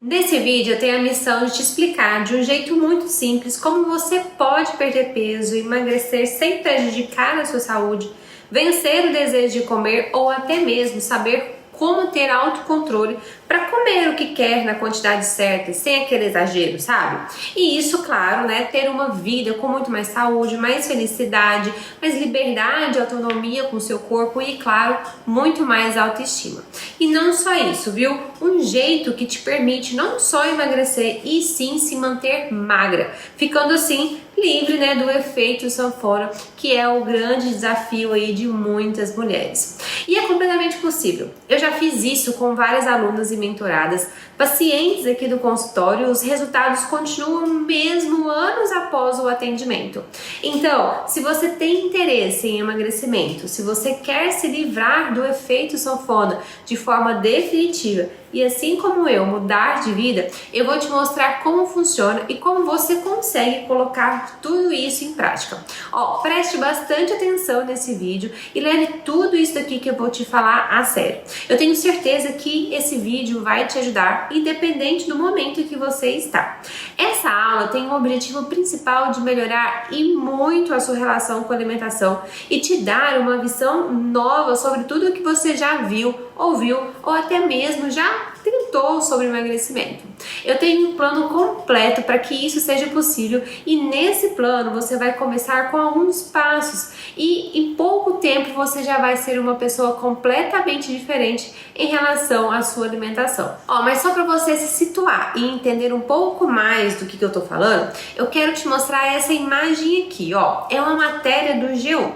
Nesse vídeo eu tenho a missão de te explicar de um jeito muito simples como você pode perder peso, emagrecer sem prejudicar a sua saúde, vencer o desejo de comer ou até mesmo saber como ter autocontrole para comer o que quer na quantidade certa, sem aquele exagero, sabe? E isso, claro, né, ter uma vida com muito mais saúde, mais felicidade, mais liberdade, autonomia com o seu corpo e, claro, muito mais autoestima. E não só isso, viu? Um jeito que te permite não só emagrecer e sim se manter magra, ficando assim livre, né, do efeito sanfona, que é o grande desafio aí de muitas mulheres. E é completamente possível. Eu já fiz isso com várias alunas e mentoradas, pacientes aqui do consultório, os resultados continuam mesmo anos após o atendimento. Então, se você tem interesse em emagrecimento, se você quer se livrar do efeito sanfona de forma definitiva e assim como eu mudar de vida, eu vou te mostrar como funciona e como você consegue colocar tudo isso em prática. Ó, preste bastante atenção nesse vídeo e leve tudo isso aqui que eu vou te falar a sério. Eu tenho certeza que esse vídeo vai te ajudar, independente do momento em que você está. Essa aula tem o objetivo principal de melhorar e muito a sua relação com a alimentação e te dar uma visão nova sobre tudo o que você já viu, ouviu ou até mesmo já tentou sobre emagrecimento. Eu tenho um plano completo para que isso seja possível e nesse plano você vai começar com alguns passos e em pouco tempo você já vai ser uma pessoa completamente diferente em relação à sua alimentação. Ó, mas só para você se situar e entender um pouco mais do que eu tô falando, eu quero te mostrar essa imagem aqui, ó. É uma matéria do G1.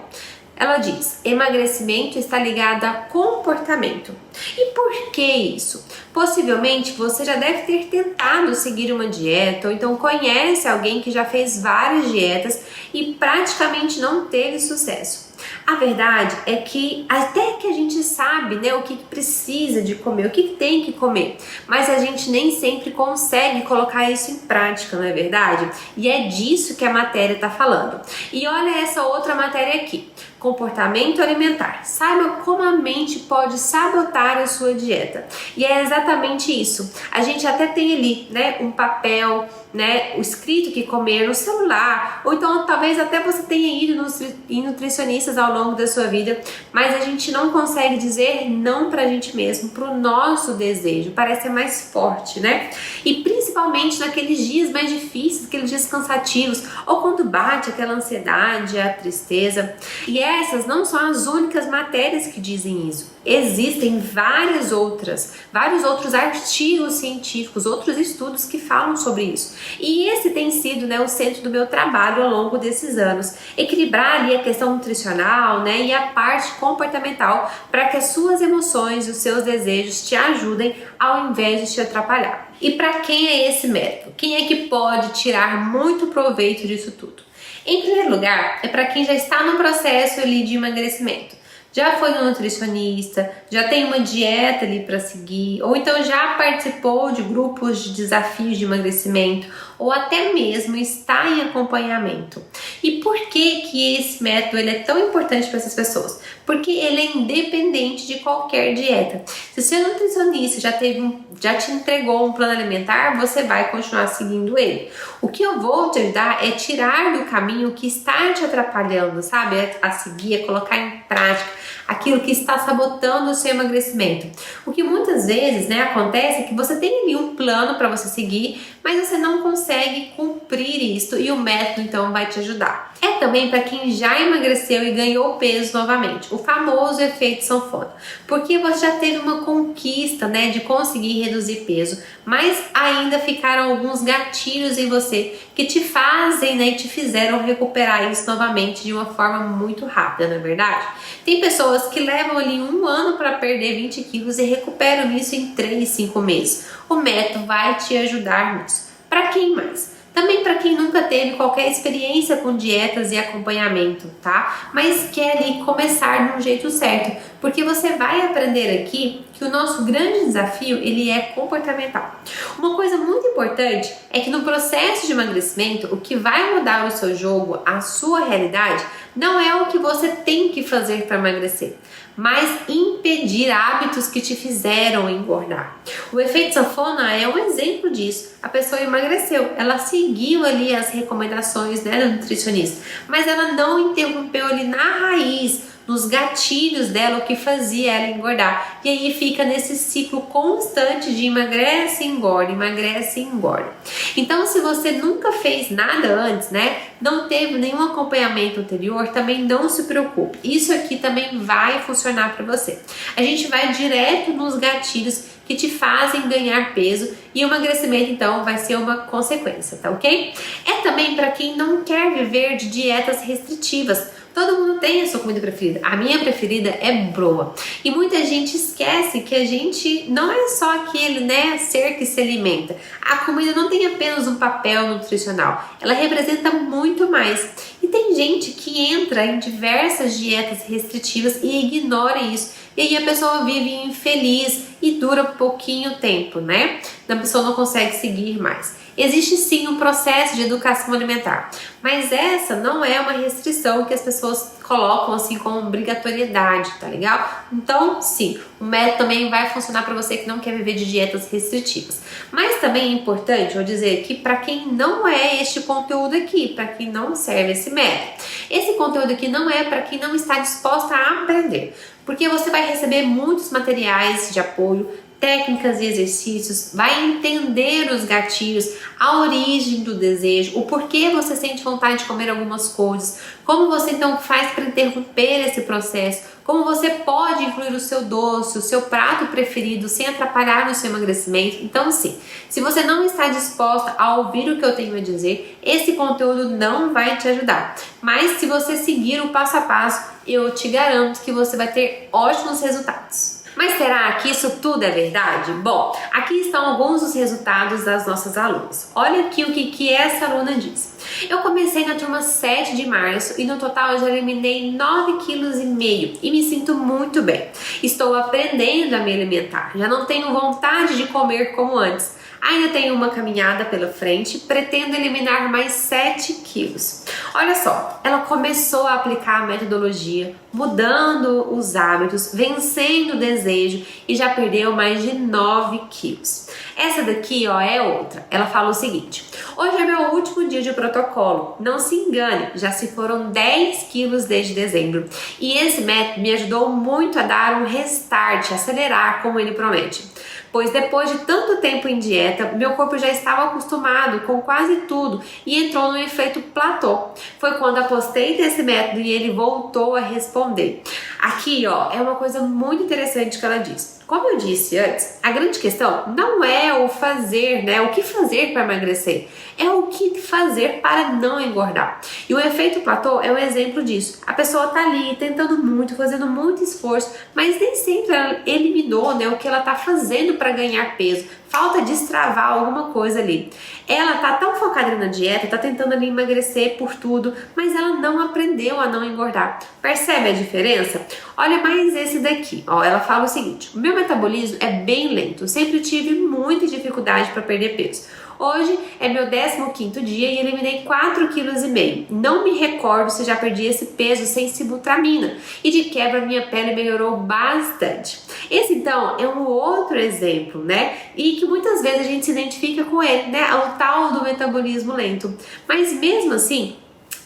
Ela diz: emagrecimento está ligado a comportamento. E por que isso? Possivelmente você já deve ter tentado seguir uma dieta ou então conhece alguém que já fez várias dietas e praticamente não teve sucesso. A verdade é que até que a gente sabe, né, o que precisa de comer, o que tem que comer, mas a gente nem sempre consegue colocar isso em prática, não é verdade? E é disso que a matéria está falando. E olha essa outra matéria aqui: comportamento alimentar. Saiba como a mente pode sabotar a sua dieta. E é exatamente isso. A gente até tem ali, né, um papel, né, o escrito que comer no celular, ou então talvez até você tenha ido em nutricionistas ao longo da sua vida, mas a gente não consegue dizer não pra gente mesmo, pro nosso desejo, parece ser mais forte, né? E principalmente naqueles dias mais difíceis, aqueles dias cansativos, ou quando bate aquela ansiedade, a tristeza. E essas não são as únicas matérias que dizem isso. Existem vários outros artigos científicos, outros estudos que falam sobre isso. E esse tem sido, né, o centro do meu trabalho ao longo desses anos. Equilibrar ali a questão nutricional, né, e a parte comportamental para que as suas emoções e os seus desejos te ajudem ao invés de te atrapalhar. E para quem é esse método? Quem é que pode tirar muito proveito disso tudo? Em primeiro lugar, é para quem já está no processo ali de emagrecimento. Já foi no nutricionista, já tem uma dieta ali para seguir, ou então já participou de grupos de desafios de emagrecimento, ou até mesmo está em acompanhamento. E por que esse método ele é tão importante para essas pessoas? Porque ele é independente de qualquer dieta. Se o seu nutricionista já te entregou um plano alimentar, você vai continuar seguindo ele. O que eu vou te ajudar é tirar do caminho o que está te atrapalhando, sabe? A seguir, a colocar em prática aquilo que está sabotando o seu emagrecimento. O que muitas vezes, né, acontece é que você tem ali um plano para você seguir, mas você não consegue cumprir isso e o método então vai te ajudar. É também para quem já emagreceu e ganhou peso novamente, o famoso efeito sanfona, porque você já teve uma conquista, né, de conseguir reduzir peso, mas ainda ficaram alguns gatilhos em você que te fazem, né, e te fizeram recuperar isso novamente de uma forma muito rápida, não é verdade? Tem pessoas que levam ali 1 ano para perder 20 quilos e recuperam isso em 3, 5 meses. O método vai te ajudar nisso. Para quem mais? Também para quem nunca teve qualquer experiência com dietas e acompanhamento, tá? Mas quer ali começar de um jeito certo, porque você vai aprender aqui que que o nosso grande desafio ele é comportamental. Uma coisa muito importante é que no processo de emagrecimento, o que vai mudar o seu jogo, a sua realidade, não é o que você tem que fazer para emagrecer, mas impedir hábitos que te fizeram engordar. O efeito sanfona é um exemplo disso. A pessoa emagreceu, ela seguiu ali as recomendações, né, da nutricionista, mas ela não interrompeu ali na raiz, nos gatilhos dela, o que fazia ela engordar. E aí fica nesse ciclo constante de emagrece e engorda, emagrece e engorda. Então, se você nunca fez nada antes, né, não teve nenhum acompanhamento anterior, também não se preocupe. Isso aqui também vai funcionar para você. A gente vai direto nos gatilhos que te fazem ganhar peso e o emagrecimento então vai ser uma consequência, tá ok? É também para quem não quer viver de dietas restritivas. Todo mundo tem a sua comida preferida. A minha preferida é broa. E muita gente esquece que a gente não é só aquele, né, ser que se alimenta. A comida não tem apenas um papel nutricional. Ela representa muito mais. E tem gente que entra em diversas dietas restritivas e ignora isso. E aí a pessoa vive infeliz e dura pouquinho tempo, né? A pessoa não consegue seguir mais. Existe sim um processo de educação alimentar, mas essa não é uma restrição que as pessoas colocam assim como obrigatoriedade, tá legal? Então, sim, o método também vai funcionar para você que não quer viver de dietas restritivas. Mas também é importante eu dizer que para quem não é este conteúdo aqui, para quem não serve esse método, esse conteúdo aqui não é para quem não está disposta a aprender, porque você vai receber muitos materiais de apoio, técnicas e exercícios, vai entender os gatilhos, a origem do desejo, o porquê você sente vontade de comer algumas coisas, como você então faz para interromper esse processo, como você pode incluir o seu doce, o seu prato preferido sem atrapalhar no seu emagrecimento. Então sim, se você não está disposta a ouvir o que eu tenho a dizer, esse conteúdo não vai te ajudar. Mas se você seguir o passo a passo, eu te garanto que você vai ter ótimos resultados. Mas será que isso tudo é verdade? Bom, aqui estão alguns dos resultados das nossas alunas. Olha aqui o que essa aluna diz. Eu comecei na turma 7 de março e no total eu já eliminei 9,5 kg e me sinto muito bem. Estou aprendendo a me alimentar, já não tenho vontade de comer como antes. Ainda tenho uma caminhada pela frente, pretendo eliminar mais 7 quilos. Olha só, ela começou a aplicar a metodologia, mudando os hábitos, vencendo o desejo e já perdeu mais de 9 quilos. Essa daqui, ó, é outra. Ela fala o seguinte: hoje é meu último dia de protocolo. Não se engane, já se foram 10 quilos desde dezembro. E esse método me ajudou muito a dar um restart, acelerar como ele promete. Pois depois de tanto tempo em dieta, meu corpo já estava acostumado com quase tudo e entrou no efeito platô. Foi quando apostei nesse método e ele voltou a responder. Aqui, ó, é uma coisa muito interessante que ela diz. Como eu disse antes, a grande questão não é o fazer, né? O que fazer para emagrecer, é o que fazer para não engordar. E o efeito platô é um exemplo disso. A pessoa tá ali tentando muito, fazendo muito esforço, mas nem sempre ela eliminou, né, o que ela tá fazendo para ganhar peso. Falta destravar alguma coisa ali. Ela tá tão focada na dieta, tá tentando ali emagrecer por tudo, mas ela não aprendeu a não engordar. Percebe a diferença? Olha mais esse daqui. Ó, ela fala o seguinte: o meu metabolismo é bem lento, sempre tive muita dificuldade para perder peso. Hoje é meu 15º dia e eliminei 4,5 kg. Não me recordo se já perdi esse peso sem sibutramina e de quebra minha pele melhorou bastante. Esse então é um outro exemplo, né? E que muitas vezes a gente se identifica com ele, né? O tal do metabolismo lento. Mas mesmo assim,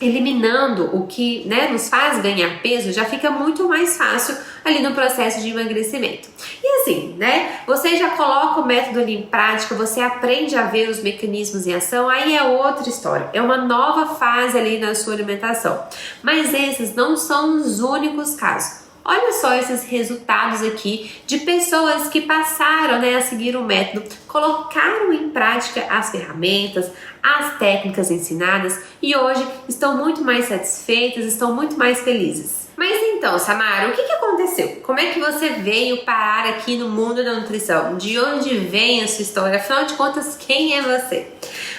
eliminando o que, né, nos faz ganhar peso, já fica muito mais fácil ali no processo de emagrecimento. E assim, né, você já coloca o método ali em prática, você aprende a ver os mecanismos em ação, aí é outra história, é uma nova fase ali na sua alimentação. Mas esses não são os únicos casos. Olha só esses resultados aqui de pessoas que passaram, né, a seguir o método, colocaram em prática as ferramentas, as técnicas ensinadas e hoje estão muito mais satisfeitas, estão muito mais felizes. Mas então, Samara, o que aconteceu? Como é que você veio parar aqui no mundo da nutrição? De onde vem a sua história? Afinal de contas, quem é você?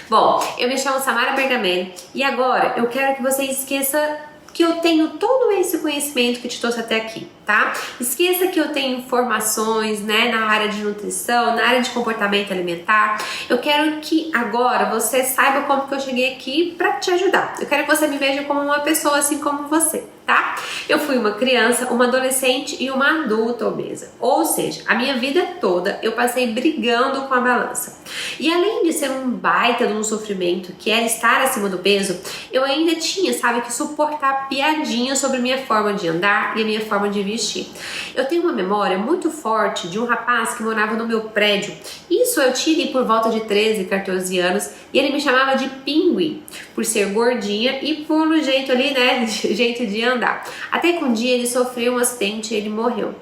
Bom, eu me chamo Samara Bergamelli e agora eu quero que você esqueça que eu tenho todo esse conhecimento que te trouxe até aqui, tá? Esqueça que eu tenho informações, né, na área de nutrição, na área de comportamento alimentar. Eu quero que agora você saiba como que eu cheguei aqui para te ajudar. Eu quero que você me veja como uma pessoa assim como você, tá? Eu fui uma criança, uma adolescente e uma adulta obesa. Ou seja, a minha vida toda eu passei brigando com a balança. E além de ser um baita de um sofrimento, que era estar acima do peso, eu ainda tinha, sabe, que suportar piadinhas sobre a minha forma de andar e a minha forma de vestir. Eu tenho uma memória muito forte de um rapaz que morava no meu prédio. Isso eu tive por volta de 13, 14 anos e ele me chamava de Pinguim, por ser gordinha e por um jeito ali, né, jeito de andar. Até que um dia ele sofreu um acidente e ele morreu.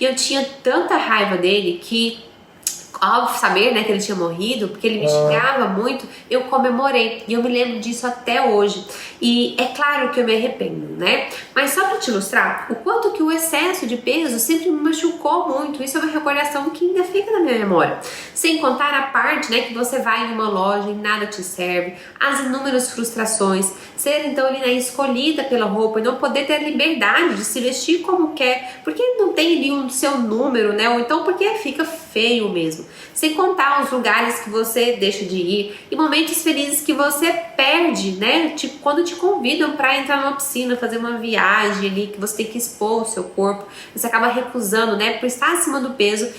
E eu tinha tanta raiva dele que, ao saber, né, que ele tinha morrido, porque ele me xingava muito, eu comemorei. E eu me lembro disso até hoje. E é claro que eu me arrependo, né? Mas só para te ilustrar o quanto que o excesso de peso sempre me machucou muito. Isso é uma recordação que ainda fica na minha memória. Sem contar a parte, né, que você vai em uma loja e nada te serve, as inúmeras frustrações, ser então ali, né, escolhida pela roupa e não poder ter a liberdade de se vestir como quer, porque não tem ali um seu número, né? Ou então porque fica feio mesmo. Sem contar os lugares que você deixa de ir e momentos felizes que você perde, né? Tipo, quando te convidam para entrar numa piscina, fazer uma viagem ali, que você tem que expor o seu corpo, você acaba recusando, né? Por estar acima do peso.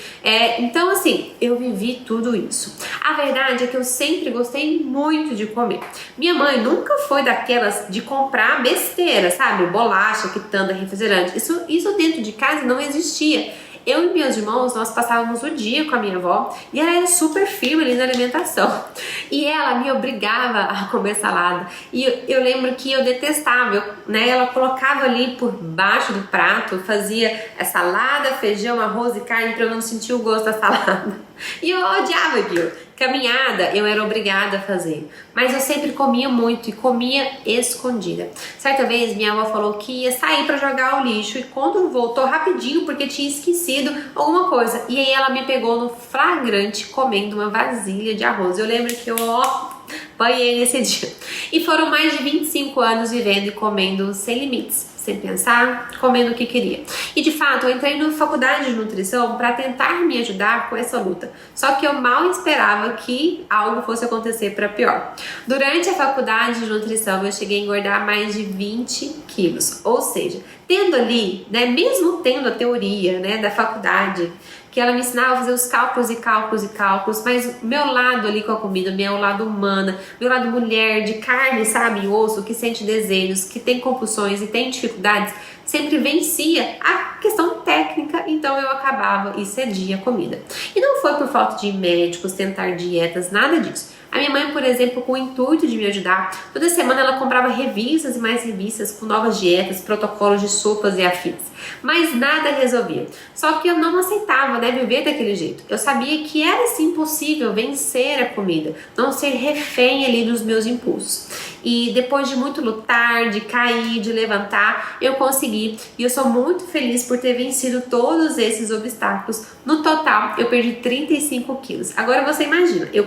Então, assim, eu vivi tudo isso. A verdade é que eu sempre gostei muito de comer. Minha mãe nunca foi daquelas de comprar besteira, sabe? Bolacha, quitanda, refrigerante. Isso dentro de casa não existia. Eu e meus irmãos, nós passávamos o dia com a minha avó e ela era super firme ali na alimentação. E ela me obrigava a comer salada. E eu lembro que eu detestava, né? Ela colocava ali por baixo do prato, fazia salada, feijão, arroz e carne para eu não sentir o gosto da salada. E eu odiava aquilo. Caminhada eu era obrigada a fazer, mas eu sempre comia muito e comia escondida. Certa vez minha avó falou que ia sair para jogar o lixo e quando voltou rapidinho porque tinha esquecido alguma coisa. E aí ela me pegou no flagrante comendo uma vasilha de arroz. Eu lembro que eu apanhei nesse dia. E foram mais de 25 anos vivendo e comendo sem limites, sem pensar, comendo o que queria. E de fato, eu entrei na faculdade de nutrição para tentar me ajudar com essa luta. Só que eu mal esperava que algo fosse acontecer para pior. Durante a faculdade de nutrição, eu cheguei a engordar mais de 20 quilos. Ou seja, tendo ali, né, mesmo tendo a teoria, né, da faculdade, que ela me ensinava a fazer os cálculos, mas meu lado ali com a comida, meu lado humana, meu lado mulher, de carne, sabe, osso, que sente desejos, que tem compulsões e tem dificuldades, sempre vencia a questão técnica, então eu acabava e cedia a comida. E não foi por falta de médicos, tentar dietas, nada disso. A minha mãe, por exemplo, com o intuito de me ajudar, toda semana ela comprava revistas e mais revistas com novas dietas, protocolos de sopas e afins. Mas nada resolvia. Só que eu não aceitava, né, viver daquele jeito. Eu sabia que era sim possível vencer a comida, não ser refém ali dos meus impulsos. E depois de muito lutar, de cair, de levantar, eu consegui. E eu sou muito feliz por ter vencido todos esses obstáculos. No total, eu perdi 35 quilos. Agora você imagina, eu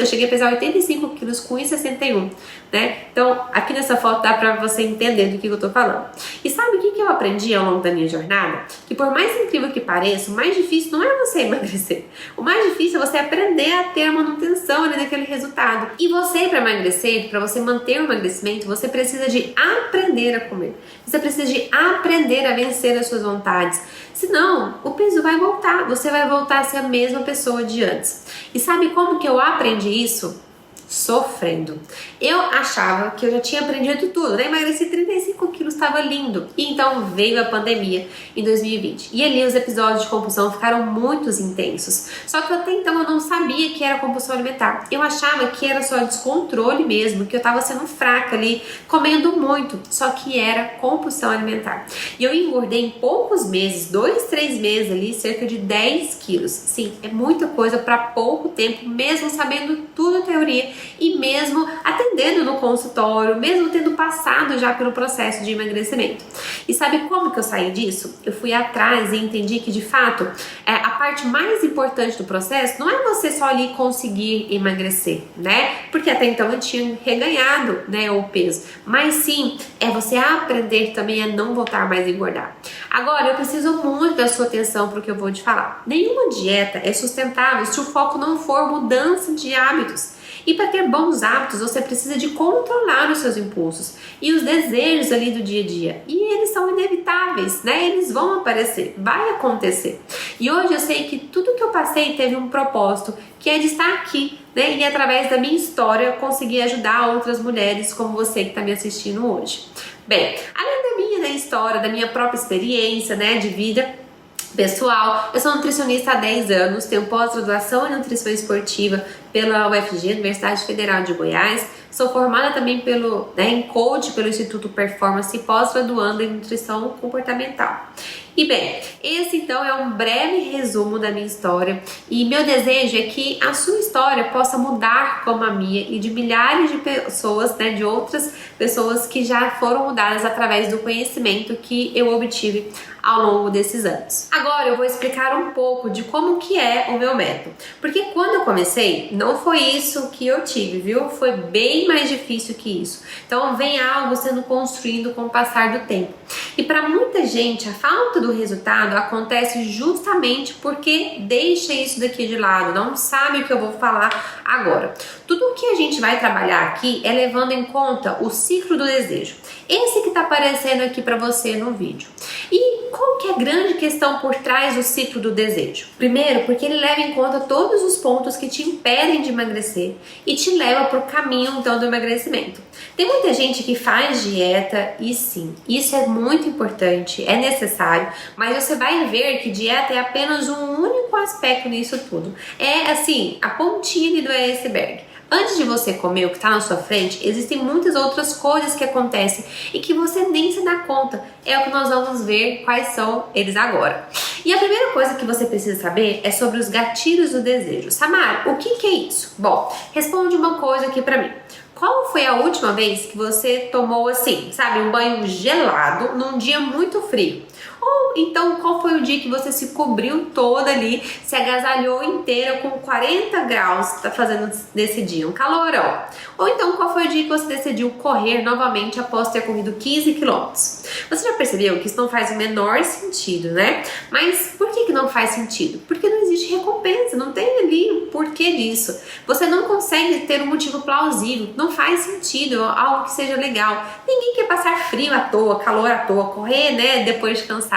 cheguei a pesar 85 quilos com 1,61, né? Então, aqui nessa foto dá pra você entender do que eu tô falando. E sabe o que eu aprendi ao longo da minha jornada? Que por mais incrível que pareça, o mais difícil não é você emagrecer. O mais difícil é você aprender a ter a manutenção ali daquele resultado. E você, para emagrecer, para você manter o emagrecimento, você precisa de aprender a comer. Você precisa de aprender a vencer as suas vontades. Senão, o peso vai voltar. Você vai voltar a ser a mesma pessoa de antes. E sabe como que eu aprendi isso? Sofrendo. Eu achava que eu já tinha aprendido tudo, né? Emagreci 35 quilos, estava lindo. E então veio a pandemia em 2020. E ali os episódios de compulsão ficaram muito intensos. Só que até então eu não sabia que era compulsão alimentar. Eu achava que era só descontrole mesmo, que eu estava sendo fraca ali, comendo muito. Só que era compulsão alimentar. E eu engordei em poucos meses, 2, 3 meses ali, cerca de 10 quilos. Sim, é muita coisa para pouco tempo, mesmo sabendo tudo a teoria e mesmo atendendo no consultório, mesmo tendo passado já pelo processo de emagrecimento. E sabe como que eu saí disso? Eu fui atrás e entendi que de fato a parte mais importante do processo não é você só ali conseguir emagrecer, né? Porque até então eu tinha reganhado, né, o peso, mas sim é você aprender também a não voltar mais a engordar. Agora, eu preciso muito da sua atenção para o que eu vou te falar. Nenhuma dieta é sustentável se o foco não for mudança de hábitos. E para ter bons hábitos, você precisa de controlar os seus impulsos e os desejos ali do dia a dia. E eles são inevitáveis, né? Eles vão aparecer, vai acontecer. E hoje eu sei que tudo que eu passei teve um propósito, que é de estar aqui, né? E através da minha história eu consegui ajudar outras mulheres como você que está me assistindo hoje. Bem, além da minha história, da minha própria experiência, né, de vida pessoal, eu sou nutricionista há 10 anos, tenho pós-graduação em nutrição esportiva pela UFG, Universidade Federal de Goiás, sou formada também em coach pelo Instituto Performance e pós-graduando em nutrição comportamental. E bem, esse então é um breve resumo da minha história e meu desejo é que a sua história possa mudar como a minha e de milhares de pessoas, né, de outras pessoas que já foram mudadas através do conhecimento que eu obtive ao longo desses anos. Agora eu vou explicar um pouco de como que é o meu método, porque quando eu comecei não foi isso que eu tive, viu? Foi bem mais difícil que isso. Então vem algo sendo construído com o passar do tempo. E para muita gente a falta do resultado acontece justamente porque deixa isso daqui de lado, não sabe o que eu vou falar agora. Tudo o que a gente vai trabalhar aqui é levando em conta o ciclo do desejo. Esse que está aparecendo aqui para você no vídeo. E qual que é a grande questão por trás do ciclo do desejo? Primeiro, porque ele leva em conta todos os pontos que te impedem de emagrecer e te leva para o caminho então do emagrecimento. Tem muita gente que faz dieta e sim, isso é muito importante, é necessário, mas você vai ver que dieta é apenas um único aspecto nisso tudo. É assim, a pontinha do iceberg. Antes de você comer o que está na sua frente, existem muitas outras coisas que acontecem e que você nem se dá conta. É o que nós vamos ver quais são eles agora. E a primeira coisa que você precisa saber é sobre os gatilhos do desejo. Samara, o que é isso? Bom, responde uma coisa aqui pra mim. Qual foi a última vez que você tomou assim, sabe, um banho gelado num dia muito frio? Ou então qual foi o dia que você se cobriu toda ali, se agasalhou inteira com 40 graus, tá fazendo nesse dia, um calorão? Ou então qual foi o dia que você decidiu correr novamente após ter corrido 15 quilômetros? Você já percebeu que isso não faz o menor sentido, né? Mas por que não faz sentido? Porque não existe recompensa, não tem ali o porquê disso. Você não consegue ter um motivo plausível, não faz sentido, algo que seja legal. Ninguém quer passar frio à toa, calor à toa, correr, né, depois de cansado.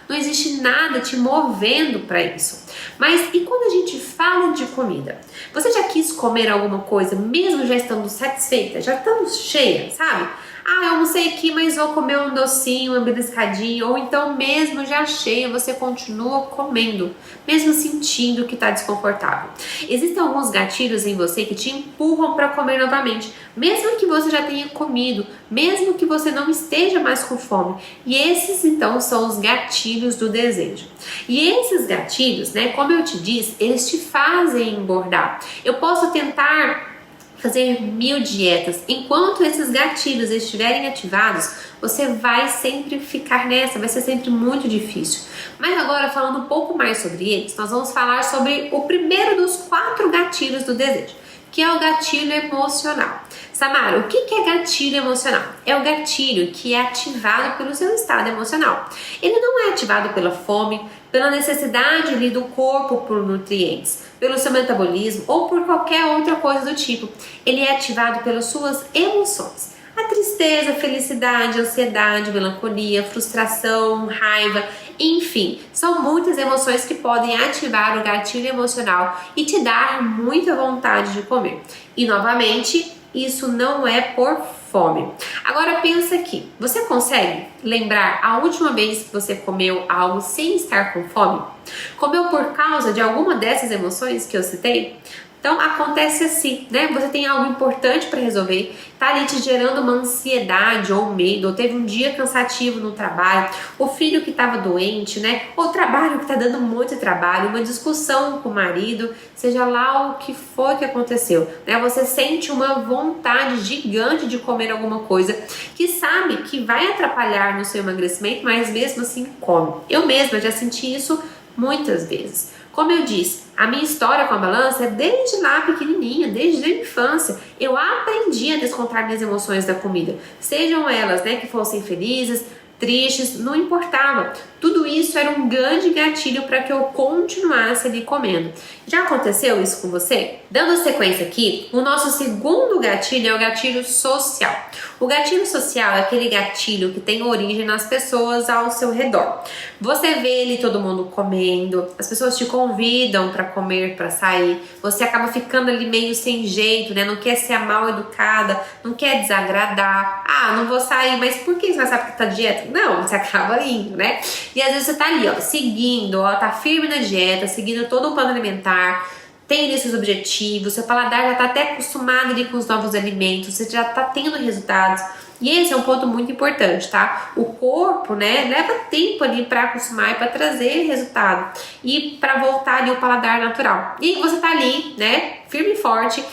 Não existe nada te movendo para isso. Mas e quando a gente fala de comida? Você já quis comer alguma coisa, mesmo já estando satisfeita, já estando cheia, sabe? Ah, eu almocei aqui, mas vou comer um docinho, um beliscadinho, ou então mesmo já cheia, você continua comendo, mesmo sentindo que está desconfortável. Existem alguns gatilhos em você que te empurram para comer novamente, mesmo que você já tenha comido, mesmo que você não esteja mais com fome. E esses então são os gatilhos do desejo. E esses gatilhos, né, como eu te disse, eles te fazem engordar. Eu posso tentar fazer 1000 dietas, enquanto esses gatilhos estiverem ativados, você vai sempre ficar nessa, vai ser sempre muito difícil. Mas agora, falando um pouco mais sobre eles, nós vamos falar sobre o primeiro dos 4 gatilhos do desejo, que é o gatilho emocional. Samara, o que é gatilho emocional? É o gatilho que é ativado pelo seu estado emocional. Ele não é ativado pela fome, pela necessidade ali do corpo por nutrientes, pelo seu metabolismo ou por qualquer outra coisa do tipo. Ele é ativado pelas suas emoções. A tristeza, a felicidade, a ansiedade, melancolia, frustração, raiva, enfim, são muitas emoções que podem ativar o gatilho emocional e te dar muita vontade de comer. E novamente, isso não é por fome. Agora pensa aqui, você consegue lembrar a última vez que você comeu algo sem estar com fome? Comeu por causa de alguma dessas emoções que eu citei? Então acontece assim, né? Você tem algo importante para resolver, tá ali te gerando uma ansiedade ou medo, ou teve um dia cansativo no trabalho, o filho que estava doente, né? Ou o trabalho que tá dando muito trabalho, uma discussão com o marido, seja lá o que for que aconteceu, né? Você sente uma vontade gigante de comer alguma coisa que sabe que vai atrapalhar no seu emagrecimento, mas mesmo assim come. Eu mesma já senti isso muitas vezes. Como eu disse, a minha história com a balança é desde lá pequenininha, desde a infância. Eu aprendi a descontar minhas emoções da comida, sejam elas, né, que fossem felizes, tristes, não importava. Tudo isso era um grande gatilho para que eu continuasse ali comendo. Já aconteceu isso com você? Dando sequência aqui, o nosso segundo gatilho é o gatilho social. O gatilho social é aquele gatilho que tem origem nas pessoas ao seu redor. Você vê ali todo mundo comendo, as pessoas te convidam para comer, para sair, você acaba ficando ali meio sem jeito, né? Não quer ser mal educada, não quer desagradar. Ah, não vou sair, mas por que você sabe que tá dieta? Não, você acaba indo, né? E às vezes você tá ali, ó, seguindo, ó, tá firme na dieta, seguindo todo um plano alimentar, tem esses objetivos, seu paladar já tá até acostumado ali com os novos alimentos, você já tá tendo resultados. E esse é um ponto muito importante, tá? O corpo, né, leva tempo ali para acostumar e para trazer resultado e para voltar ali o paladar natural. E você tá ali, né, firme e forte,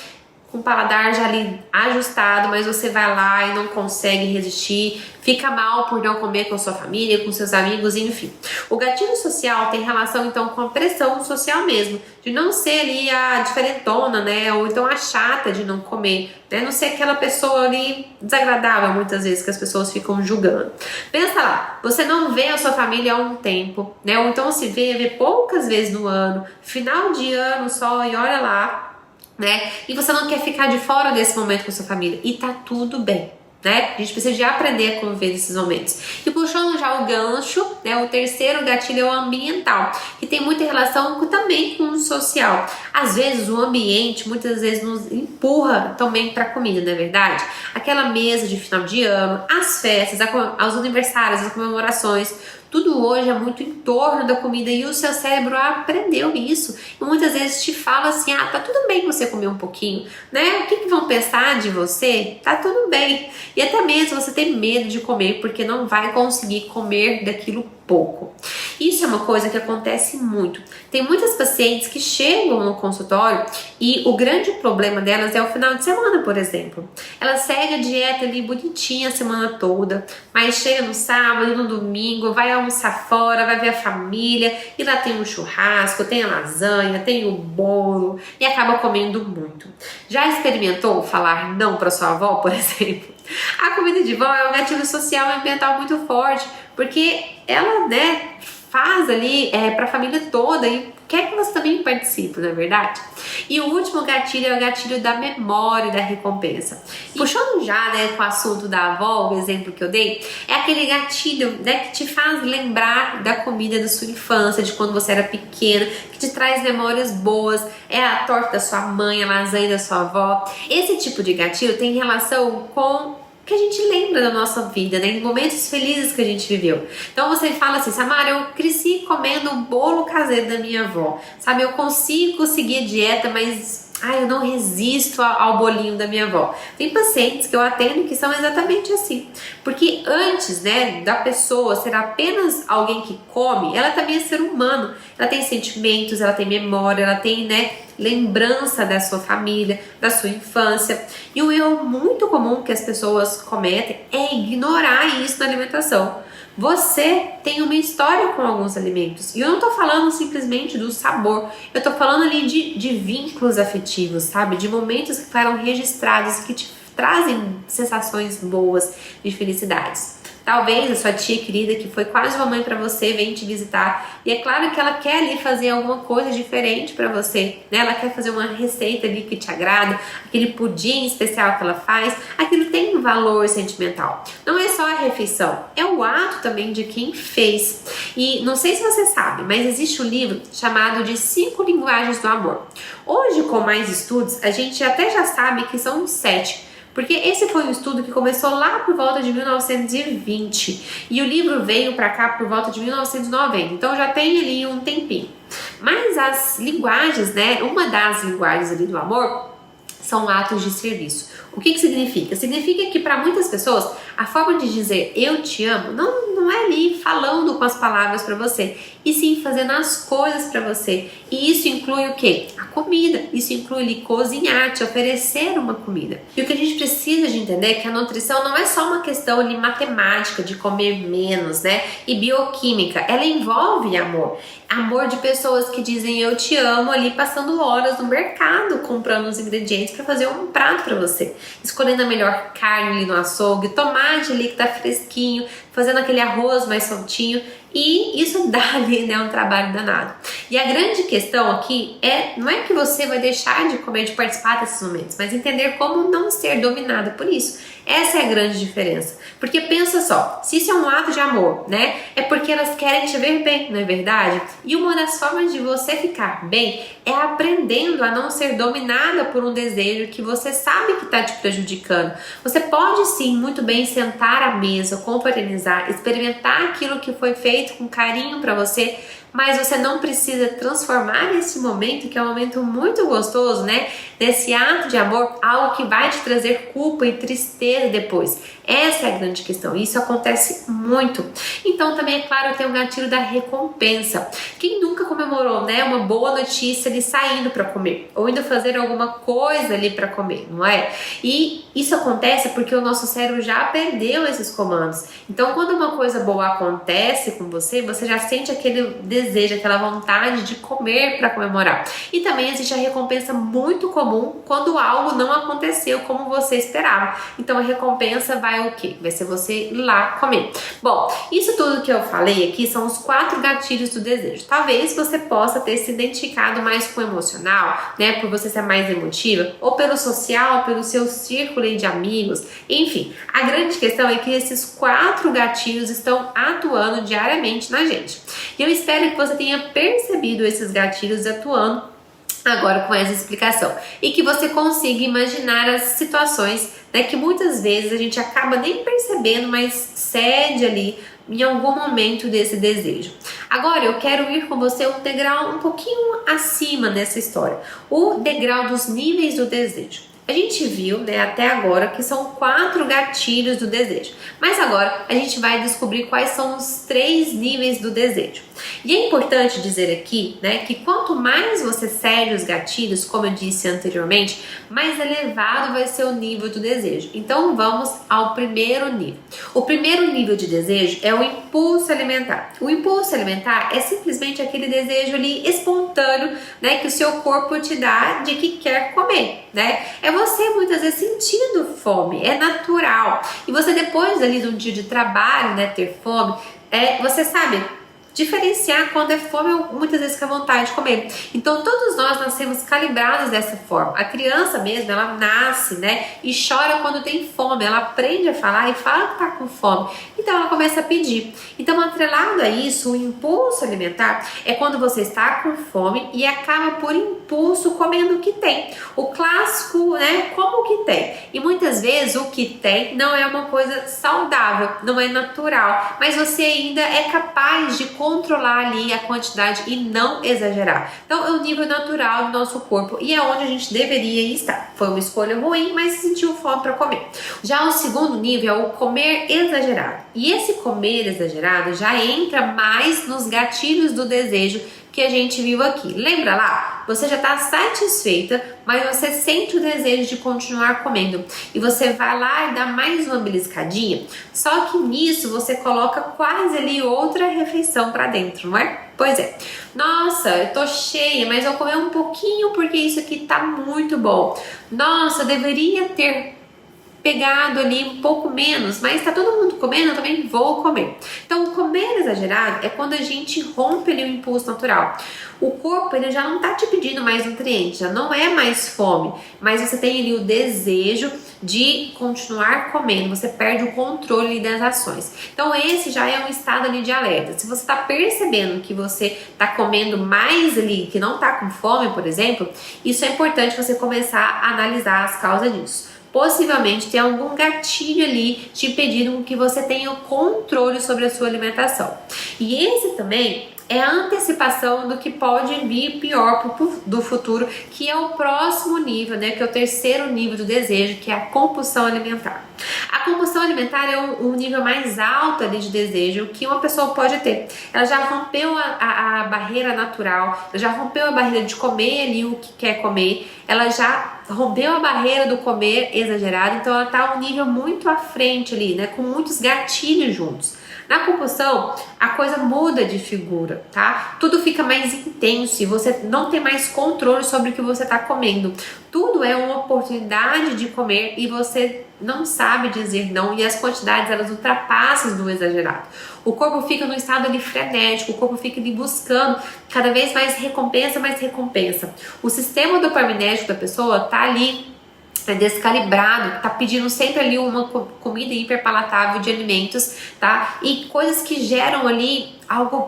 com o paladar já ali ajustado, mas você vai lá e não consegue resistir, fica mal por não comer com sua família, com seus amigos, enfim. O gatilho social tem relação então com a pressão social mesmo, de não ser ali a diferentona, né, ou então a chata de não comer, né, não ser aquela pessoa ali desagradável muitas vezes que as pessoas ficam julgando. Pensa lá, você não vê a sua família há um tempo, né, ou então se vê poucas vezes no ano, final de ano só e olha lá, né? E você não quer ficar de fora desse momento com sua família. E tá tudo bem, né? A gente precisa de aprender a conviver nesses momentos. E puxando já o gancho, né? O terceiro gatilho é o ambiental, que tem muita relação também com o social. Às vezes o ambiente, muitas vezes nos empurra também para a comida, não é verdade? Aquela mesa de final de ano, as festas, os aniversários, as comemorações, tudo hoje é muito em torno da comida e o seu cérebro aprendeu isso. E muitas vezes te fala assim, ah, tá tudo bem você comer um pouquinho, né? O que vão pensar de você? Tá tudo bem. E até mesmo você tem medo de comer porque não vai conseguir comer daquilo pouco. Isso é uma coisa que acontece muito. Tem muitas pacientes que chegam no consultório e o grande problema delas é o final de semana, por exemplo. Ela segue a dieta ali bonitinha a semana toda, mas chega no sábado, no domingo, vai almoçar fora, vai ver a família e lá tem um churrasco, tem a lasanha, tem o bolo e acaba comendo muito. Já experimentou falar não para sua avó, por exemplo? A comida de vó é um gatilho social e ambiental muito forte, porque ela, né, faz ali para a família toda e quer que você também participe, não é verdade? E o último gatilho é o gatilho da memória e da recompensa. E puxando já, né, com o assunto da avó, o exemplo que eu dei, é aquele gatilho, né, que te faz lembrar da comida da sua infância, de quando você era pequena, que te traz memórias boas, é a torta da sua mãe, a lasanha da sua avó. Esse tipo de gatilho tem relação com que a gente lembra da nossa vida, né? Em momentos felizes que a gente viveu. Então você fala assim, Samara, eu cresci comendo o bolo caseiro da minha avó, sabe? Eu consigo seguir dieta, mas eu não resisto ao bolinho da minha avó. Tem pacientes que eu atendo que são exatamente assim, porque antes, né, da pessoa ser apenas alguém que come, ela também é ser humano, ela tem sentimentos, ela tem memória, ela tem, né, lembrança da sua família, da sua infância. E um erro muito comum que as pessoas cometem é ignorar isso na alimentação. Você tem uma história com alguns alimentos. E eu não tô falando simplesmente do sabor. Eu tô falando ali de vínculos afetivos, sabe? De momentos que foram registrados, que te trazem sensações boas de felicidades. Talvez a sua tia querida, que foi quase uma mãe para você, vem te visitar. E é claro que ela quer ali fazer alguma coisa diferente para você, né? Ela quer fazer uma receita ali que te agrada, aquele pudim especial que ela faz. Aquilo tem um valor sentimental. Não é só a refeição, é o ato também de quem fez. E não sei se você sabe, mas existe um livro chamado de 5 Linguagens do Amor. Hoje, com mais estudos, a gente até já sabe que são 7. Porque esse foi um estudo que começou lá por volta de 1920 e o livro veio para cá por volta de 1990, então já tem ali um tempinho. Mas as linguagens, né, uma das linguagens ali do amor são atos de serviço. O que significa? Significa que para muitas pessoas a forma de dizer eu te amo não é ali falando com as palavras para você, e sim fazendo as coisas para você. E isso inclui o quê? A comida. Isso inclui ali cozinhar, te oferecer uma comida. E o que a gente precisa de entender é que a nutrição não é só uma questão ali matemática de comer menos, né? E bioquímica. Ela envolve amor. Amor de pessoas que dizem eu te amo ali passando horas no mercado comprando os ingredientes para fazer um prato para você. Escolhendo a melhor carne ali no açougue, tomate ali que tá fresquinho, fazendo aquele arroz mais soltinho, e isso dá ali, né, um trabalho danado. E a grande questão aqui não é que você vai deixar de comer, de participar desses momentos, mas entender como não ser dominado por isso. Essa é a grande diferença. Porque pensa só, se isso é um ato de amor, né, é porque elas querem te ver bem, não é verdade? E uma das formas de você ficar bem é aprendendo a não ser dominada por um desejo que você sabe que está te prejudicando. Você pode sim muito bem sentar à mesa, confraternizar, experimentar aquilo que foi feito com carinho para você, mas você não precisa transformar esse momento, que é um momento muito gostoso, né? Desse ato de amor, algo que vai te trazer culpa e tristeza depois. Essa é a grande questão. Isso acontece muito. Então também, é claro, tem o gatilho da recompensa. Quem nunca comemorou, né, uma boa notícia ali saindo para comer, ou indo fazer alguma coisa ali para comer, não é? E isso acontece porque o nosso cérebro já aprendeu esses comandos. Então, quando uma coisa boa acontece com você, você já sente aquele desejo, aquela vontade de comer para comemorar. E também existe a recompensa muito comum quando algo não aconteceu como você esperava. Então, a recompensa vai o quê? Vai ser você ir lá comer. Bom, isso tudo que eu falei aqui são os 4 gatilhos do desejo. Talvez você possa ter se identificado mais com o emocional, né, por você ser mais emotiva, ou pelo social, pelo seu círculo de amigos, enfim. A grande questão é que esses 4 gatilhos estão atuando diariamente na gente. E eu espero que você tenha percebido esses gatilhos atuando agora com essa explicação e que você consiga imaginar as situações, né, que muitas vezes a gente acaba nem percebendo, mas cede ali em algum momento desse desejo. Agora eu quero ir com você um degrau um pouquinho acima nessa história, o degrau dos níveis do desejo. A gente viu, né, até agora que são 4 gatilhos do desejo, mas agora a gente vai descobrir quais são os 3 níveis do desejo. E é importante dizer aqui, né, que quanto mais você cede os gatilhos, como eu disse anteriormente, mais elevado vai ser o nível do desejo. Então vamos ao primeiro nível. O primeiro nível de desejo é o impulso alimentar. O impulso alimentar é simplesmente aquele desejo ali espontâneo, né, que o seu corpo te dá de que quer comer, né? É você muitas vezes sentindo fome, é natural. E você depois ali de um dia de trabalho, né, ter fome, você sabe diferenciar quando é fome ou muitas vezes com a vontade de comer. Então todos nós nascemos calibrados dessa forma. A criança mesmo, ela nasce, né, e chora quando tem fome. Ela aprende a falar e fala que tá com fome. Então ela começa a pedir. Então, atrelado a isso, o impulso alimentar é quando você está com fome e acaba por impulso comendo o que tem. O clássico, né, como o que tem. E muitas vezes o que tem não é uma coisa saudável, não é natural, mas você ainda é capaz de controlar ali a quantidade e não exagerar. Então é o nível natural do nosso corpo e é onde a gente deveria estar. Foi uma escolha ruim, mas sentiu fome para comer. Já o segundo nível é o comer exagerado. E esse comer exagerado já entra mais nos gatilhos do desejo que a gente viu aqui. Lembra lá? Você já está satisfeita, mas você sente o desejo de continuar comendo. E você vai lá e dá mais uma beliscadinha. Só que nisso você coloca quase ali outra refeição para dentro, não é? Pois é. Nossa, eu tô cheia, mas eu comer um pouquinho porque isso aqui tá muito bom. Nossa, eu deveria ter pegado ali um pouco menos, mas tá todo mundo comendo, eu também vou comer. Então, o comer exagerado é quando a gente rompe ali o impulso natural. O corpo, ele já não tá te pedindo mais nutrientes, já não é mais fome, mas você tem ali o desejo de continuar comendo, você perde o controle das ações. Então, esse já é um estado ali de alerta. Se você tá percebendo que você tá comendo mais ali, que não tá com fome, por exemplo, isso é importante você começar a analisar as causas disso. possivelmente tem algum gatilho ali te impedindo que você tenha o controle sobre a sua alimentação. E esse também é a antecipação do que pode vir pior do futuro, que é o próximo nível, né? Que é o terceiro nível do desejo, que é a compulsão alimentar. A compulsão alimentar é um nível mais alto ali de desejo que uma pessoa pode ter. Ela já rompeu a barreira natural, ela já rompeu a barreira de comer ali o que quer comer, ela já rompeu a barreira do comer exagerado, então ela está um nível muito à frente ali, né? Com muitos gatilhos juntos. Na compulsão, a coisa muda de figura, tá? Tudo fica mais intenso e você não tem mais controle sobre o que você está comendo. Tudo é uma oportunidade de comer e você não sabe dizer não, e as quantidades elas ultrapassam do exagerado. O corpo fica no estado ali frenético, o corpo fica ali buscando cada vez mais recompensa, mais recompensa. O sistema dopaminérgico da pessoa tá ali descalibrado, tá pedindo sempre ali uma comida hiperpalatável de alimentos, tá? E coisas que geram ali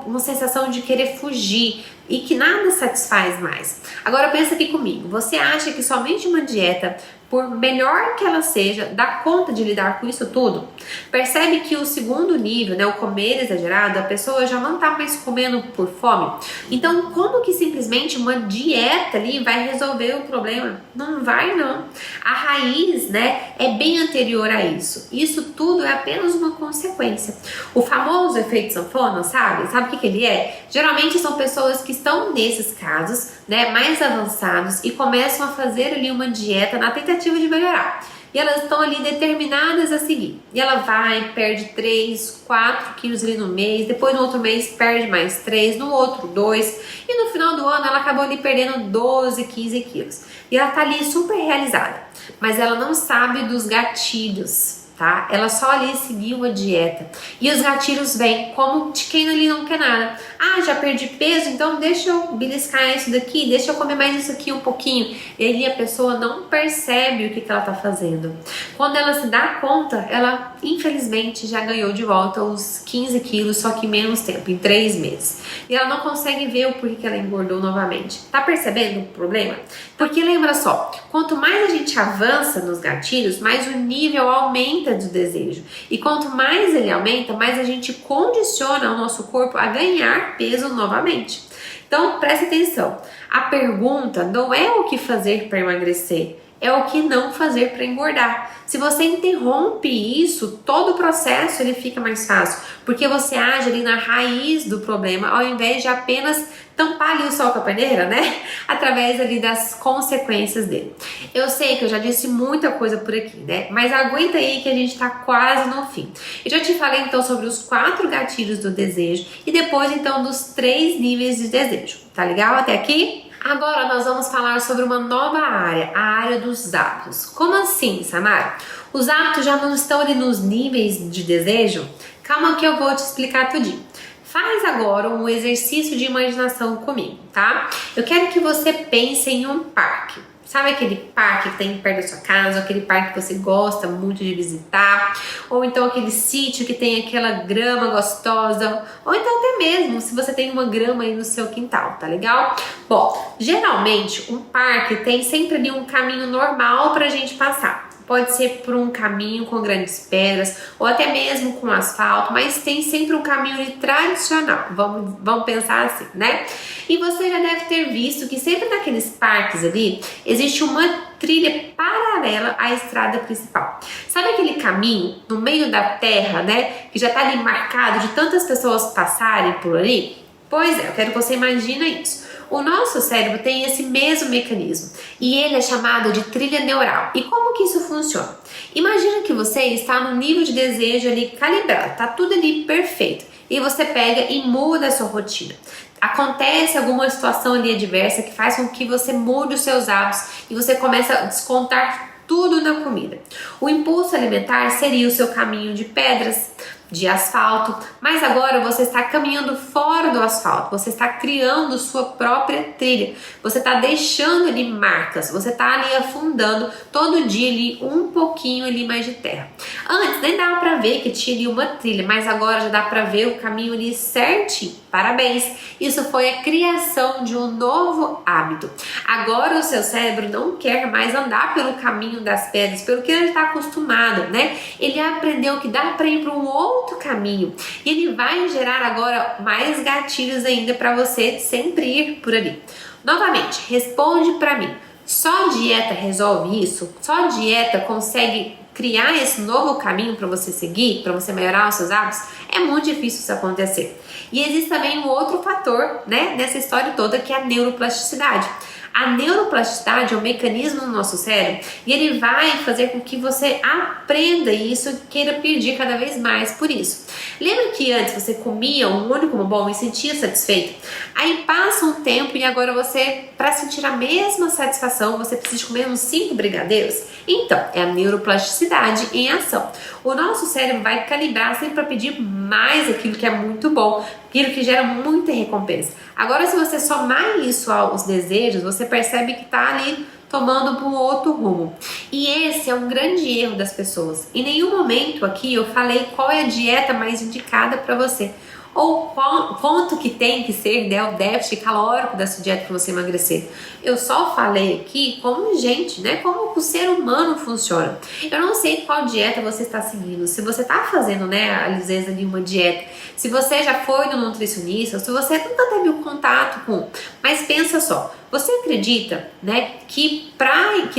uma sensação de querer fugir e que nada satisfaz mais. Agora pensa aqui comigo, você acha que somente uma dieta, por melhor que ela seja, dá conta de lidar com isso tudo? Percebe que o segundo nível, né, o comer exagerado, a pessoa já não tá mais comendo por fome? Então, como que simplesmente uma dieta ali vai resolver o problema? Não vai, não. A raiz, né, é bem anterior a isso. Isso tudo é apenas uma consequência. O famoso efeito sanfona, sabe? Sabe o que ele é? Geralmente são pessoas que estão nesses casos, né, mais avançados e começam a fazer ali uma dieta na tentativa de melhorar. E elas estão ali determinadas a seguir. E ela vai, perde 3, 4 quilos ali no mês, depois no outro mês perde mais 3, no outro 2, e no final do ano ela acabou ali perdendo 12, 15 quilos. E ela tá ali super realizada, mas ela não sabe dos gatilhos, tá? Ela só ali seguiu a dieta. E os gatilhos vêm como de quem ali não quer nada. Ah, já perdi peso, então deixa eu beliscar isso daqui, deixa eu comer mais isso aqui um pouquinho. E ali a pessoa não percebe o que ela tá fazendo. Quando ela se dá conta, ela infelizmente já ganhou de volta os 15 quilos, só que em menos tempo, em 3 meses. E ela não consegue ver o porquê que ela engordou novamente. Tá percebendo o problema? Porque lembra só, quanto mais a gente avança nos gatilhos, mais o nível aumenta do desejo. E quanto mais ele aumenta, mais a gente condiciona o nosso corpo a ganhar peso novamente. Então, preste atenção. A pergunta não é o que fazer para emagrecer, é o que não fazer para engordar. Se você interrompe isso, todo o processo ele fica mais fácil, porque você age ali na raiz do problema, ao invés de apenas tampar ali o sol com a peneira, né? Através ali das consequências dele. Eu sei que eu já disse muita coisa por aqui, né? Mas aguenta aí que a gente tá quase no fim. Eu já te falei então sobre os 4 gatilhos do desejo e depois então dos 3 níveis de desejo. Tá legal até aqui? Agora nós vamos falar sobre uma nova área, a área dos hábitos. Como assim, Samara? Os hábitos já não estão ali nos níveis de desejo? Calma que eu vou te explicar tudinho. Faz agora um exercício de imaginação comigo, tá? Eu quero que você pense em um parque. Sabe aquele parque que tem perto da sua casa, aquele parque que você gosta muito de visitar, ou então aquele sítio que tem aquela grama gostosa, ou então até mesmo se você tem uma grama aí no seu quintal, tá legal? Bom, geralmente um parque tem sempre ali um caminho normal pra gente passar. Pode ser por um caminho com grandes pedras ou até mesmo com asfalto, mas tem sempre um caminho ali tradicional, vamos pensar assim, né? E você já deve ter visto que sempre naqueles parques ali existe uma trilha paralela à estrada principal. Sabe aquele caminho no meio da terra, né? Que já tá ali marcado de tantas pessoas passarem por ali? Pois é, eu quero que você imagine isso. O nosso cérebro tem esse mesmo mecanismo e ele é chamado de trilha neural. E como que isso funciona? Imagina que você está no nível de desejo ali calibrado, tá tudo ali perfeito. E você pega e muda a sua rotina. Acontece alguma situação ali adversa que faz com que você mude os seus hábitos e você começa a descontar tudo na comida. O impulso alimentar seria o seu caminho de pedras, de asfalto, mas agora você está caminhando fora do asfalto, você está criando sua própria trilha, você está deixando ali marcas, você está ali afundando todo dia ali um pouquinho ali mais de terra. Antes nem dava para ver que tinha ali uma trilha, mas agora já dá para ver o caminho ali certinho. Parabéns! Isso foi a criação de um novo hábito. Agora o seu cérebro não quer mais andar pelo caminho das pedras, pelo que ele está acostumado, né? Ele aprendeu que dá para ir para um outro caminho e ele vai gerar agora mais gatilhos ainda para você sempre ir por ali. Novamente, responde para mim. Só dieta resolve isso? Só dieta consegue criar esse novo caminho para você seguir, para você melhorar os seus hábitos? É muito difícil isso acontecer. E existe também um outro fator, né, nessa história toda, que é a neuroplasticidade. A neuroplasticidade é um mecanismo no nosso cérebro e ele vai fazer com que você aprenda isso e queira pedir cada vez mais por isso. Lembra que antes você comia um único bombom e sentia satisfeito? Aí passa um tempo e agora você, para sentir a mesma satisfação, você precisa comer uns 5 brigadeiros? Então, é a neuroplasticidade em ação. O nosso cérebro vai calibrar sempre para pedir mais aquilo que é muito bom, aquilo que gera muita recompensa. Agora, se você somar isso aos desejos, você percebe que está ali tomando para um outro rumo. E esse é um grande erro das pessoas. Em nenhum momento aqui eu falei qual é a dieta mais indicada para você, ou quanto que tem que ser, né, o déficit calórico dessa dieta para você emagrecer. Eu só falei aqui como gente, né, como o ser humano funciona. Eu não sei qual dieta você está seguindo, se você está fazendo, né, às vezes ali uma dieta, se você já foi no nutricionista, se você nunca teve um contato com, mas pensa só, você acredita, né, que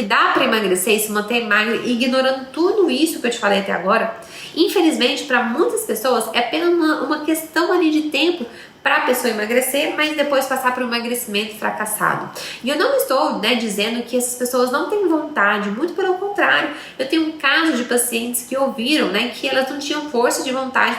dá para emagrecer e se manter magro ignorando tudo isso que eu te falei até agora? Infelizmente, para muitas pessoas é apenas uma questão ali de tempo para a pessoa emagrecer, mas depois passar por um emagrecimento fracassado. E eu não estou, né, dizendo que essas pessoas não têm vontade, muito pelo contrário. Eu tenho um caso de pacientes que ouviram, né, que elas não tinham força de vontade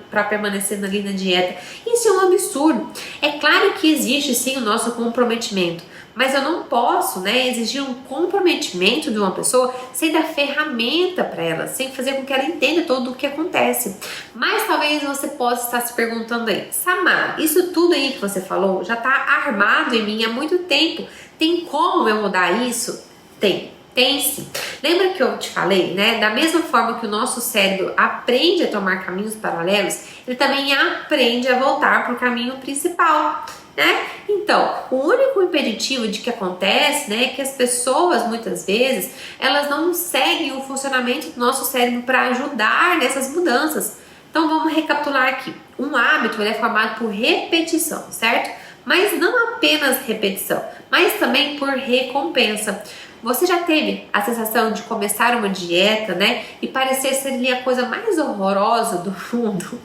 para permanecer ali na dieta. Isso é um absurdo. É claro que existe sim o nosso comprometimento, mas eu não posso, né, exigir um comprometimento de uma pessoa sem dar ferramenta para ela, sem fazer com que ela entenda todo o que acontece. Mas talvez você possa estar se perguntando aí, Samara, isso tudo aí que você falou já está armado em mim há muito tempo. Tem como eu mudar isso? Tem sim. Lembra que eu te falei, né? Da mesma forma que o nosso cérebro aprende a tomar caminhos paralelos, ele também aprende a voltar para o caminho principal, né? Então, o único impeditivo de que acontece, né, é que as pessoas muitas vezes elas não seguem o funcionamento do nosso cérebro para ajudar nessas mudanças. Então, vamos recapitular aqui. Um hábito ele é formado por repetição, certo? Mas não apenas repetição, mas também por recompensa. Você já teve a sensação de começar uma dieta, né, e parecer ser ali a coisa mais horrorosa do mundo?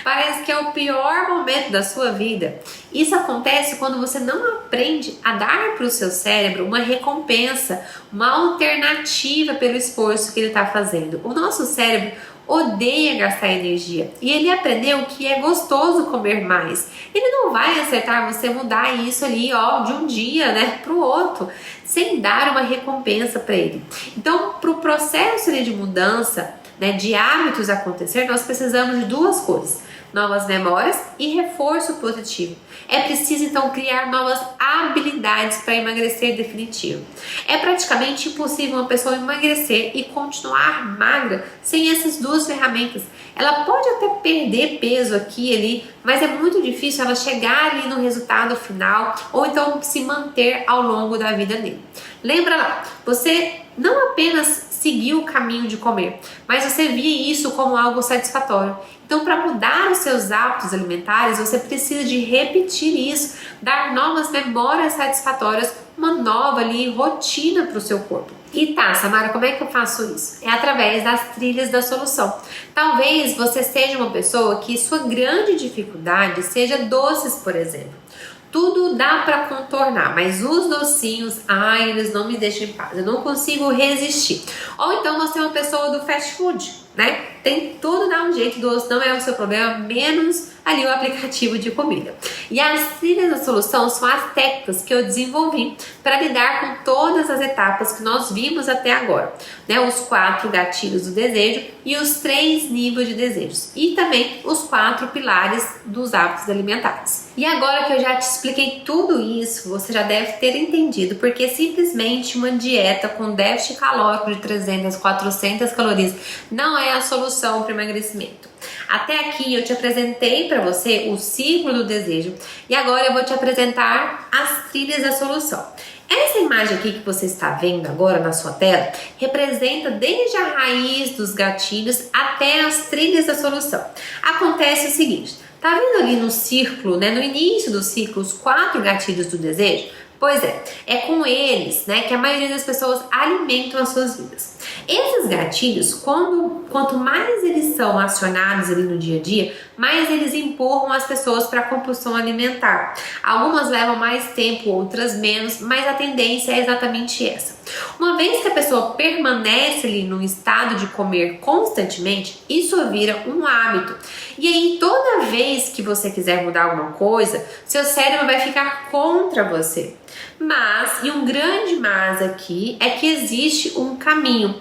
Parece que é o pior momento da sua vida. Isso acontece quando você não aprende a dar para o seu cérebro uma recompensa, uma alternativa pelo esforço que ele está fazendo. O nosso cérebro odeia gastar energia e ele aprendeu que é gostoso comer mais. Ele não vai aceitar você mudar isso ali, ó, de um dia, né, para o outro, sem dar uma recompensa para ele. Então, para o processo ali de mudança, né, de hábitos acontecer, nós precisamos de duas coisas: novas memórias e reforço positivo. É preciso então criar novas habilidades para emagrecer definitivo. É praticamente impossível uma pessoa emagrecer e continuar magra sem essas duas ferramentas. Ela pode até perder peso aqui e ali, mas é muito difícil ela chegar ali no resultado final ou então se manter ao longo da vida dele. Lembra lá, você não apenas seguiu o caminho de comer, mas você via isso como algo satisfatório. Então, para mudar os seus hábitos alimentares, você precisa de repetir isso, dar novas memórias satisfatórias, uma nova ali rotina para o seu corpo. E tá, Samara, como é que eu faço isso? É através das trilhas da solução. Talvez você seja uma pessoa que sua grande dificuldade seja doces, por exemplo. Tudo dá para contornar, mas os docinhos, eles não me deixam em paz, eu não consigo resistir. Ou então você é uma pessoa do fast food, né? Tem tudo, dá um jeito, doce não é o seu problema, menos ali o aplicativo de comida. E as trilhas da solução são as técnicas que eu desenvolvi para lidar com todas as etapas que nós vimos até agora, né? Os 4 gatilhos do desejo e os 3 níveis de desejos e também os 4 pilares dos hábitos alimentares. E agora que eu já te expliquei tudo isso, você já deve ter entendido porque simplesmente uma dieta com déficit calórico de 300, 400 calorias não é a solução para o emagrecimento. Até aqui eu te apresentei para você o ciclo do desejo e agora eu vou te apresentar as trilhas da solução. Essa imagem aqui que você está vendo agora na sua tela representa desde a raiz dos gatilhos até as trilhas da solução. Acontece o seguinte, tá vendo ali no círculo, né, no início do ciclo, os 4 gatilhos do desejo? Pois é com eles, né, que a maioria das pessoas alimentam as suas vidas. Esses gatilhos, quanto mais eles são acionados ali no dia a dia, mais eles empurram as pessoas para a compulsão alimentar. Algumas levam mais tempo, outras menos, mas a tendência é exatamente essa. Uma vez que a pessoa permanece ali no estado de comer constantemente, isso vira um hábito. E aí, toda vez que você quiser mudar alguma coisa, seu cérebro vai ficar contra você. Mas, e um grande mas aqui, é que existe um caminho.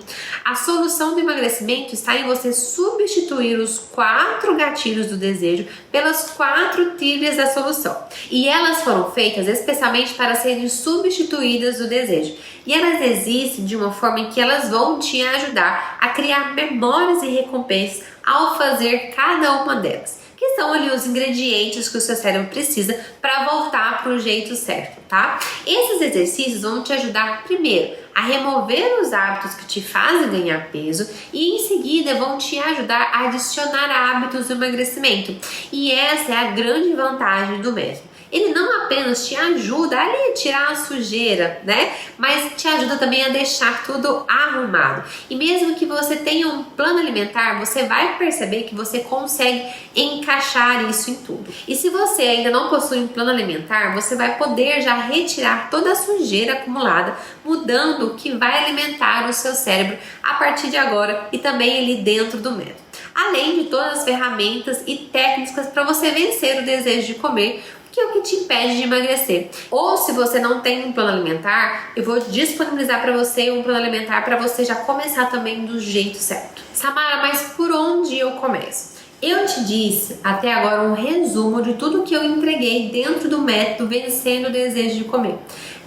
A solução do emagrecimento está em você substituir os 4 gatilhos do desejo pelas 4 trilhas da solução. E elas foram feitas especialmente para serem substituídas do desejo. E elas existem de uma forma em que elas vão te ajudar a criar memórias e recompensas ao fazer cada uma delas, que são ali os ingredientes que o seu cérebro precisa para voltar para o jeito certo, tá? Esses exercícios vão te ajudar, primeiro, a remover os hábitos que te fazem ganhar peso e, em seguida, vão te ajudar a adicionar hábitos do emagrecimento. E essa é a grande vantagem do método. Ele não apenas te ajuda ali a tirar a sujeira, né? Mas te ajuda também a deixar tudo arrumado. E mesmo que você tenha um plano alimentar, você vai perceber que você consegue encaixar isso em tudo. E se você ainda não possui um plano alimentar, você vai poder já retirar toda a sujeira acumulada, mudando o que vai alimentar o seu cérebro a partir de agora e também ali dentro do método. Além de todas as ferramentas e técnicas para você vencer o desejo de comer, que é o que te impede de emagrecer. Ou se você não tem um plano alimentar, eu vou disponibilizar para você um plano alimentar para você já começar também do jeito certo. Samara, mas por onde eu começo? Eu te disse até agora um resumo de tudo que eu entreguei dentro do método Vencendo o Desejo de Comer.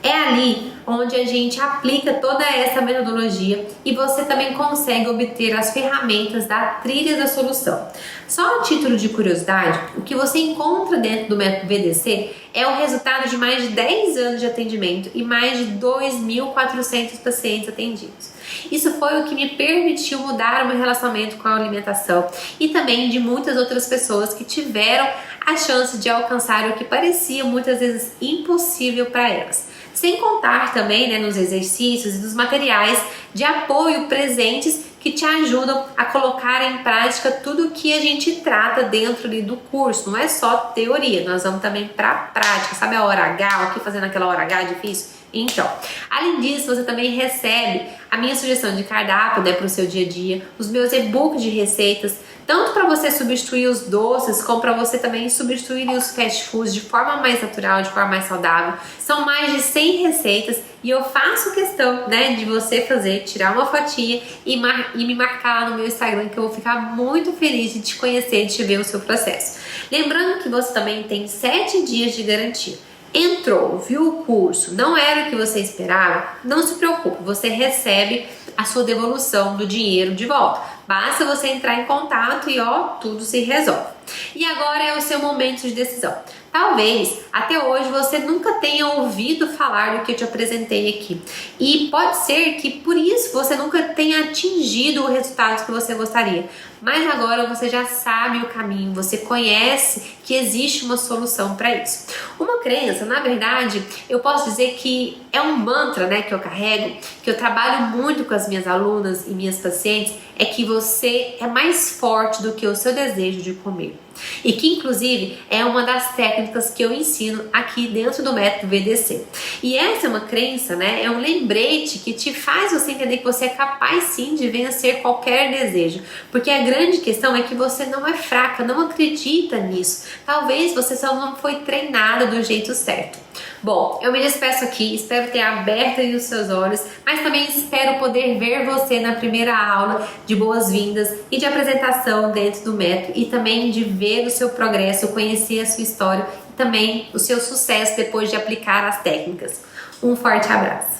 É ali onde a gente aplica toda essa metodologia e você também consegue obter as ferramentas da trilha da solução. Só a título de curiosidade, o que você encontra dentro do método VDC é o resultado de mais de 10 anos de atendimento e mais de 2.400 pacientes atendidos. Isso foi o que me permitiu mudar o meu relacionamento com a alimentação e também de muitas outras pessoas que tiveram a chance de alcançar o que parecia muitas vezes impossível para elas. Sem contar também, né, nos exercícios e nos materiais de apoio presentes que te ajudam a colocar em prática tudo o que a gente trata dentro ali do curso. Não é só teoria, nós vamos também para a prática. Sabe a hora H, o que fazer naquela hora H difícil? Então, além disso, você também recebe a minha sugestão de cardápio, né, para o seu dia a dia, os meus e-books de receitas, tanto para você substituir os doces, como para você também substituir os fast foods de forma mais natural, de forma mais saudável. São mais de 100 receitas e eu faço questão, né, de você tirar uma fotinha e me marcar lá no meu Instagram, que eu vou ficar muito feliz de te conhecer, de te ver o seu processo. Lembrando que você também tem 7 dias de garantia. Entrou, viu o curso, não era o que você esperava, não se preocupe, você recebe a sua devolução do dinheiro de volta. Basta você entrar em contato e tudo se resolve. E agora é o seu momento de decisão. Talvez até hoje você nunca tenha ouvido falar do que eu te apresentei aqui. E pode ser que por isso você nunca tenha atingido o resultado que você gostaria. Mas agora você já sabe o caminho, você conhece que existe uma solução para isso. Uma crença, na verdade, eu posso dizer que é um mantra, né, que eu carrego, que eu trabalho muito com as minhas alunas e minhas pacientes, é que você é mais forte do que o seu desejo de comer. E que inclusive é uma das técnicas que eu ensino aqui dentro do método VDC. E essa é uma crença, né? É um lembrete que te faz você entender que você é capaz sim de vencer qualquer desejo. Porque a grande questão é que você não é fraca, não acredita nisso. Talvez você só não foi treinada do jeito certo. Bom, eu me despeço aqui, espero ter aberto aí os seus olhos, mas também espero poder ver você na primeira aula de boas-vindas e de apresentação dentro do método e também de ver o seu progresso, conhecer a sua história e também o seu sucesso depois de aplicar as técnicas. Um forte abraço!